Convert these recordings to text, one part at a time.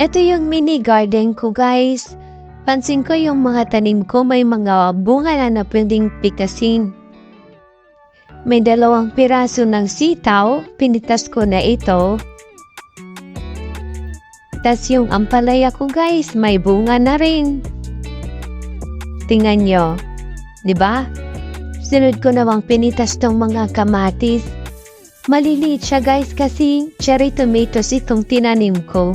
Ito yung mini garden ko guys. Pansin ko yung mga tanim ko may mga bunga na pwedeng pikasin. May 2 piraso ng sitaw, pinitas ko na ito. Tas yung ampalaya ko guys, may bunga na rin. Tingnan nyo, di ba? Sunod ko namang pinitas tong mga kamatis. Maliliit siya guys kasi cherry tomatoes itong tinanim ko.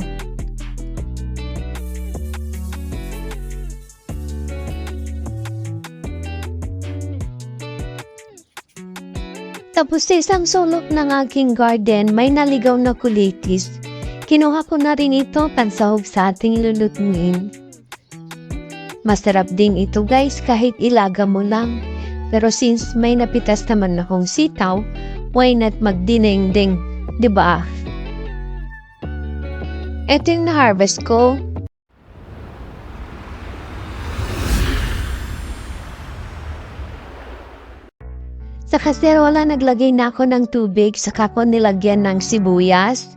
Tapos sa isang sulok ng aking garden, may naligaw na kulitis. Kinuha ko na rin ito pansahog sa ating lulutuin. Masarap din ito guys kahit ilaga mo lang. Pero since may napitas naman akong sitaw, why not magdinengdeng, diba? Ito yung na-harvest ko. Sa kaserola naglagay na ako ng tubig, saka ko nilagyan ng sibuyas.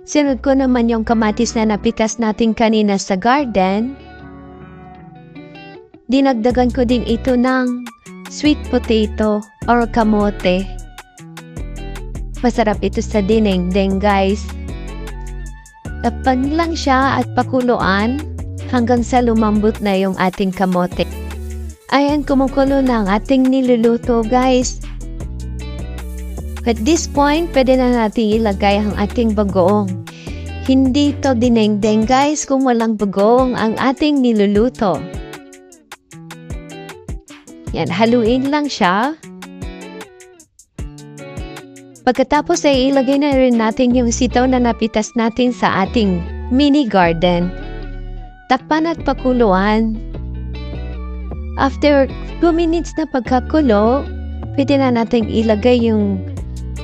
Sinod ko naman yung kamatis na napitas natin kanina sa garden. Dinagdagan ko din ito ng sweet potato or kamote. Masarap ito sa dinengdeng guys. Tapan lang siya at pakuluan hanggang sa lumambot na yung ating kamote. Ayan, kumukulo na ang ating niluluto guys. At this point, pwede na natin ilagay ang ating bagoong. Hindi to dinengdeng guys kung walang bagoong ang ating niluluto. Yan, haluin lang siya. Pagkatapos ay ilagay na rin natin yung sitaw na napitas natin sa ating mini garden. Takpan at pakuluan. After 2 minutes na pagkakulo, pwede na natin ilagay yung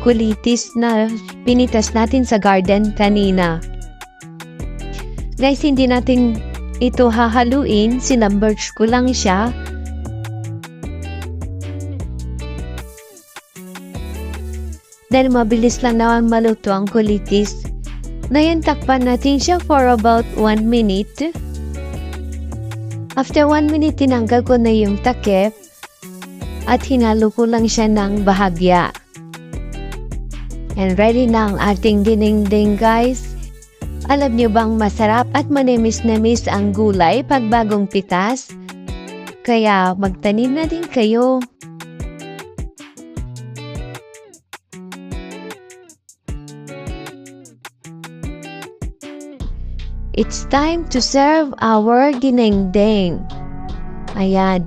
kulitis na pinitas natin sa garden kanina. Guys, hindi natin ito hahaluin, sinamberge ko lang siya. Dahil mabilis lang naman maluto ang kulitis. Ngayon takpan natin siya for about 1 minute. After 1 minute, tinanggal ko na yung takip at hinalo ko lang siya ng bahagya. And ready na ang ating dinengdeng guys. Alam niyo bang masarap at manimis-namis ang gulay pag bagong pitas? Kaya magtanim na din kayo. It's time to serve our dinengdeng. Ayan.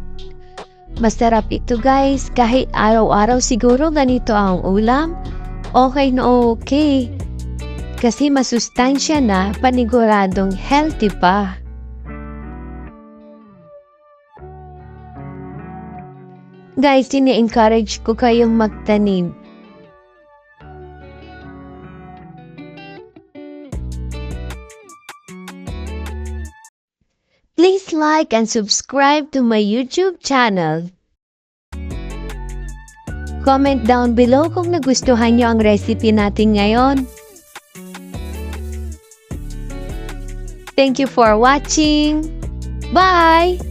Masarap ito guys. Kahit araw-araw siguro ganito ang ulam. Okay na okay. Kasi masustansya na, paniguradong healthy pa. Guys, ini-encourage ko kayong magtanim. Please like and subscribe to my YouTube channel. Comment down below kung nagustuhan nyo ang recipe natin ngayon. Thank you for watching. Bye!